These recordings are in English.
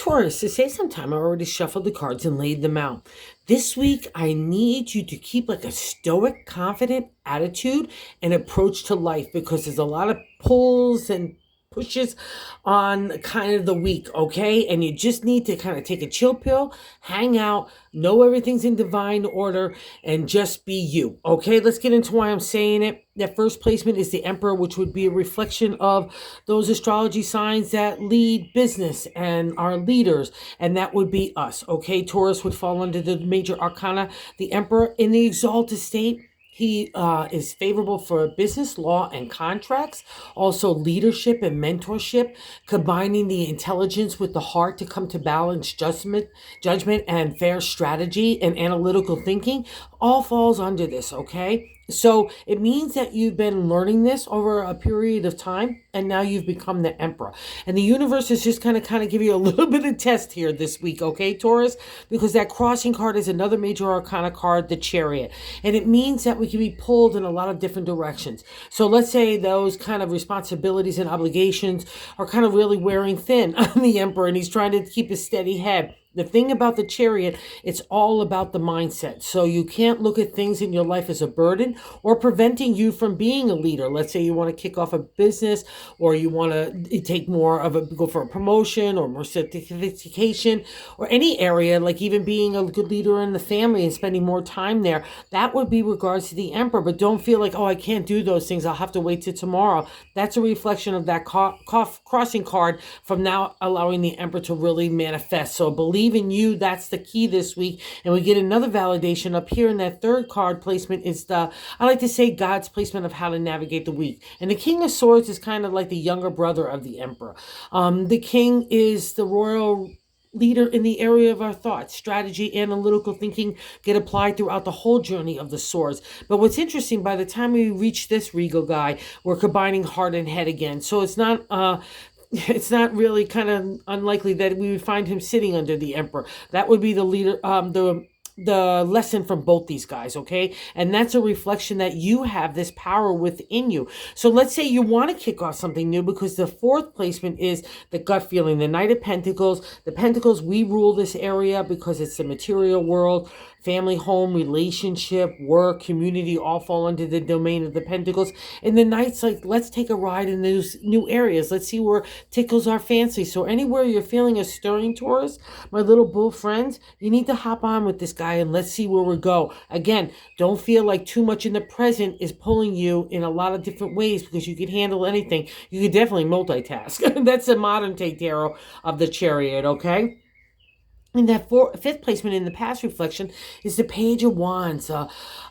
Taurus, to save some time, I already shuffled the cards and laid them out. This week, I need you to keep like a stoic, confident attitude and approach to life because there's a lot of pulls and pushes on kind of the week, okay? And you just need to kind of take a chill pill, hang out, know everything's in divine order, and just be you, okay? Let's get into why I'm saying it. That first placement is the Emperor, which would be a reflection of those astrology signs that lead business and are leaders, and that would be us, okay? Taurus would fall under the major arcana. The Emperor in the exalted state, he is favorable for business, law, and contracts, also leadership and mentorship, combining the intelligence with the heart to come to balanced judgment and fair strategy and analytical thinking, all falls under this, okay? So it means that you've been learning this over a period of time, and now you've become the Emperor. And the universe is just kind of give you a little bit of test here this week, okay, Taurus? Because that crossing card is another major arcana card, the Chariot. And it means that we can be pulled in a lot of different directions. So let's say those kind of responsibilities and obligations are kind of really wearing thin on the Emperor, and he's trying to keep a steady head. The thing about the Chariot, it's all about the mindset. So you can't look at things in your life as a burden or preventing you from being a leader. Let's say you want to kick off a business, or you want to take more of go for a promotion or more certification, or any area, like even being a good leader in the family and spending more time there. That would be regards to the Emperor. But don't feel like, oh, I can't do those things, I'll have to wait till tomorrow. That's a reflection of that crossing card from now allowing the Emperor to really manifest. So believe in you, that's the key this week. And we get another validation up here in that third card placement is I like to say, God's placement of how to navigate the week. And the King of Swords is kind of like the younger brother of the Emperor. The King is the royal leader in the area of our thoughts, strategy, analytical thinking get applied throughout the whole journey of the swords. But what's interesting, by the time we reach this regal guy, we're combining heart and head again. So it's not really kind of unlikely that we would find him sitting under the Emperor. That would be the leader, the lesson from both these guys, okay? And that's a reflection that you have this power within you. So let's say you want to kick off something new, because the fourth placement is the gut feeling, the Knight of Pentacles. The Pentacles, we rule this area because it's the material world. Family, home, relationship, work, community all fall under the domain of the Pentacles. And the Knight's like, let's take a ride in those new areas. Let's see where tickles our fancy. So anywhere you're feeling a stirring, Taurus, my little bull friends, you need to hop on with this guy and let's see where we go. Again, don't feel like too much in the present is pulling you in a lot of different ways, because you can handle anything. You can definitely multitask. That's the modern day tarot of the Chariot, okay? And that fifth placement in the past reflection is the Page of Wands.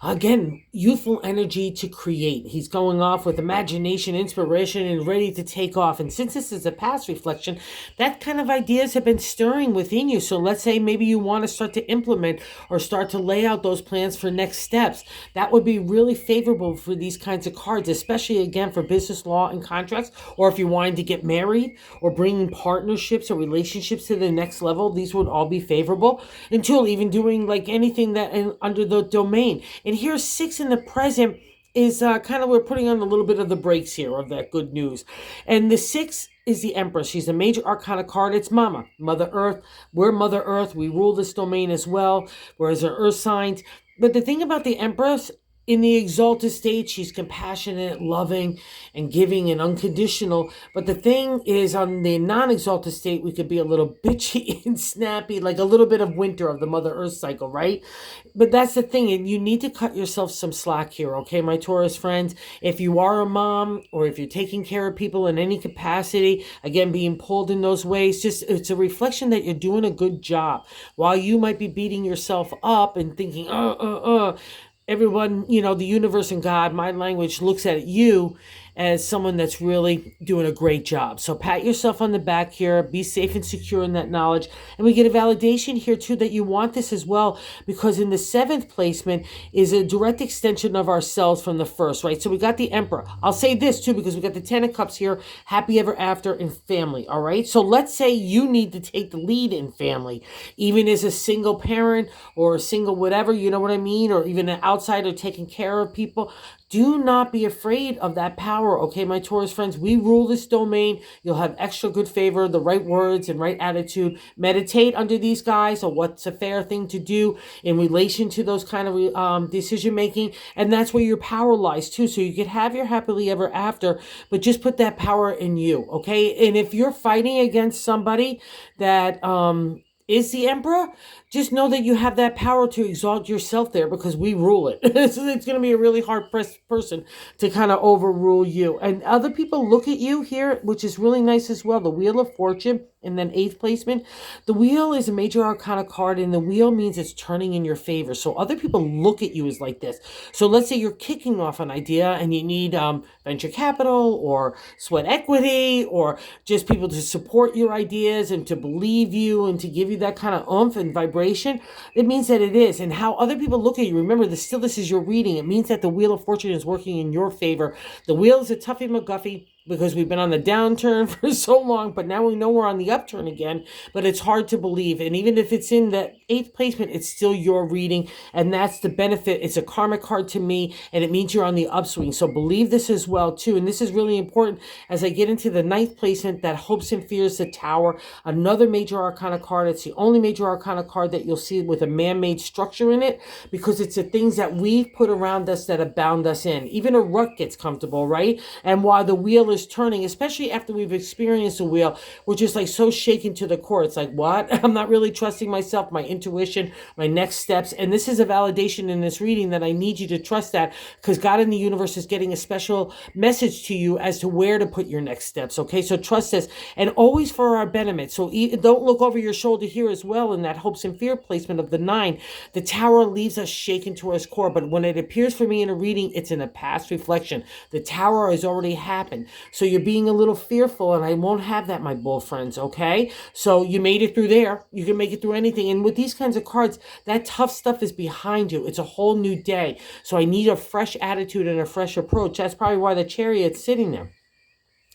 Again, youthful energy to create. He's going off with imagination, inspiration, and ready to take off. And since this is a past reflection, that kind of ideas have been stirring within you. So let's say maybe you want to start to implement or start to lay out those plans for next steps. That would be really favorable for these kinds of cards, especially, again, for business, law, and contracts, or if you're wanting to get married or bringing partnerships or relationships to the next level. These would all be favorable, until even doing like anything that under the domain. And here's 6 in the present is kind of, we're putting on a little bit of the brakes here of that good news. And the 6 is the Empress. She's a major arcana card. It's Mama, Mother Earth. We're Mother Earth. We rule this domain as well, whereas our Earth signs. But the thing about the Empress, in the exalted state, she's compassionate, loving, and giving and unconditional. But the thing is, on the non-exalted state, we could be a little bitchy and snappy, like a little bit of winter of the Mother Earth cycle, right? But that's the thing, and you need to cut yourself some slack here, okay, my Taurus friends? If you are a mom, or if you're taking care of people in any capacity, again, being pulled in those ways, just it's a reflection that you're doing a good job. While you might be beating yourself up and thinking, everyone, the universe and God, my language, looks at you as someone that's really doing a great job. So pat yourself on the back here. Be safe and secure in that knowledge. And we get a validation here too that you want this as well, because in the 7th placement is a direct extension of ourselves from the first, right? So we got the Emperor. I'll say this too, because we got the 10 of Cups here, happy ever after in family, all right? So let's say you need to take the lead in family, even as a single parent or a single whatever, you know what I mean? Or even an outsider taking care of people. Do not be afraid of that power, okay, my Taurus friends? We rule this domain. You'll have extra good favor, the right words and right attitude. Meditate under these guys or what's a fair thing to do in relation to those kind of decision making. And that's where your power lies too. So you could have your happily ever after, but just put that power in you, okay? And if you're fighting against somebody that is the emperor, just know that you have that power to exalt yourself there because we rule it. So it's going to be a really hard pressed person to kind of overrule you. And other people look at you here, which is really nice as well. The Wheel of Fortune and then eighth placement. The wheel is a major arcana card, and the wheel means it's turning in your favor. So other people look at you as like this. So let's say you're kicking off an idea and you need venture capital or sweat equity or just people to support your ideas and to believe you and to give you that kind of oomph and vibration. It means that it is. And how other people look at you, remember, this is your reading. It means that the Wheel of Fortune is working in your favor. The wheel is a toughie McGuffey, because we've been on the downturn for so long, but now we know we're on the upturn again, but it's hard to believe. And even if it's in the eighth placement, it's still your reading, and that's the benefit. It's a karmic card to me, and it means you're on the upswing. So believe this as well, too. And this is really important as I get into the ninth placement, that hopes and fears, the Tower, another major arcana card. It's the only major arcana card that you'll see with a man-made structure in it, because it's the things that we've put around us that have bound us in. Even a rut gets comfortable, right? And while the wheel is turning, especially after we've experienced a wheel, we're just like so shaken to the core. It's like, what? I'm not really trusting myself, my intuition, my next steps. And this is a validation in this reading that I need you to trust that, because God in the universe is getting a special message to you as to where to put your next steps. Okay, so trust this, and always for our benefit. So don't look over your shoulder here as well in that hopes and fear placement of the 9. The Tower leaves us shaken to our core, but when it appears for me in a reading, it's in a past reflection. The Tower has already happened. So you're being a little fearful, and I won't have that, my bull friends, okay? So you made it through there. You can make it through anything. And with these kinds of cards, that tough stuff is behind you. It's a whole new day. So I need a fresh attitude and a fresh approach. That's probably why the Chariot's sitting there.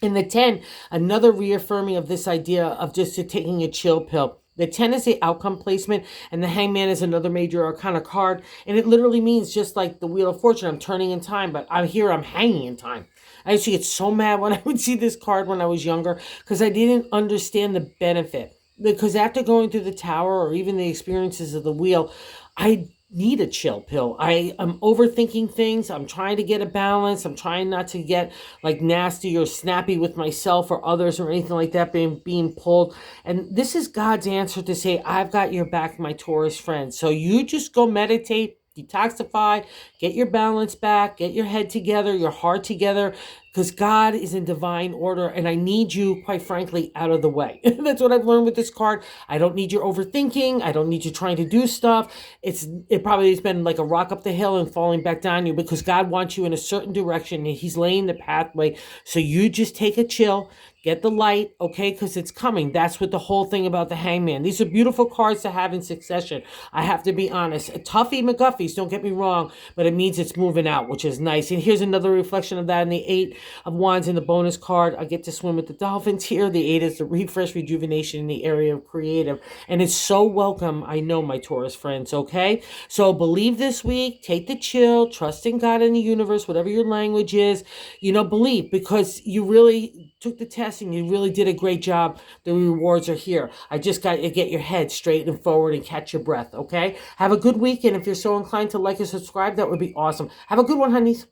In the 10, another reaffirming of this idea of just taking a chill pill. The 10 is the outcome placement, and the Hangman is another major arcana card. And it literally means, just like the Wheel of Fortune, I'm turning in time, but I'm here, I'm hanging in time. I used to get so mad when I would see this card when I was younger, because I didn't understand the benefit. Because after going through the Tower or even the experiences of the wheel, I need a chill pill. I am overthinking things. I'm trying to get a balance. I'm trying not to get like nasty or snappy with myself or others or anything like that being pulled. And this is God's answer to say, I've got your back, my Taurus friends. So you just go meditate, detoxify, get your balance back, get your head together, your heart together, because God is in divine order, and I need you, quite frankly, out of the way. That's what I've learned with this card. I don't need your overthinking. I don't need you trying to do stuff. It probably has been like a rock up the hill and falling back down you, because God wants you in a certain direction, and He's laying the pathway. So you just take a chill, get the light, okay, because it's coming. That's what the whole thing about the Hangman. These are beautiful cards to have in succession. I have to be honest. Toughy McGuffies, don't get me wrong, but it means it's moving out, which is nice. And here's another reflection of that in the 8 of Wands in the bonus card. I get to swim with the dolphins here. The 8 is the refresh, rejuvenation in the area of creative. And it's so welcome, I know, my Taurus friends, okay? So believe this week, take the chill, trust in God and the universe, whatever your language is, believe, because you really took the test and you really did a great job. The rewards are here. I just got you to get your head straight and forward and catch your breath, okay? Have a good week, and if you're so inclined to like and subscribe, that would be awesome. Have a good one, honeys.